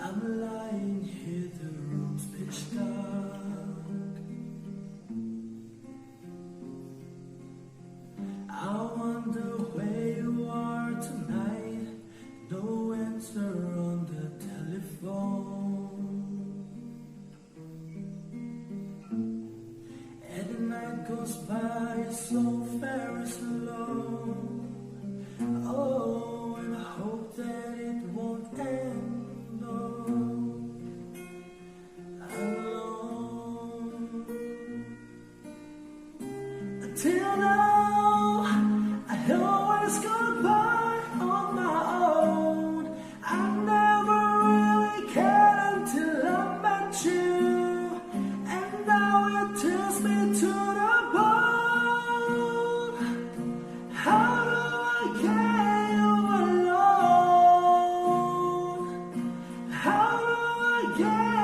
I'm lying here, the room's pitch dark. I wonder where you are tonight. No answer on the telephone. And the night goes by so very slow. Oh, and I hope that it won't end. Till now, I always got by on my own. I never really cared until I met you, and now it tears me to the bone. How do I get you alone? How do I get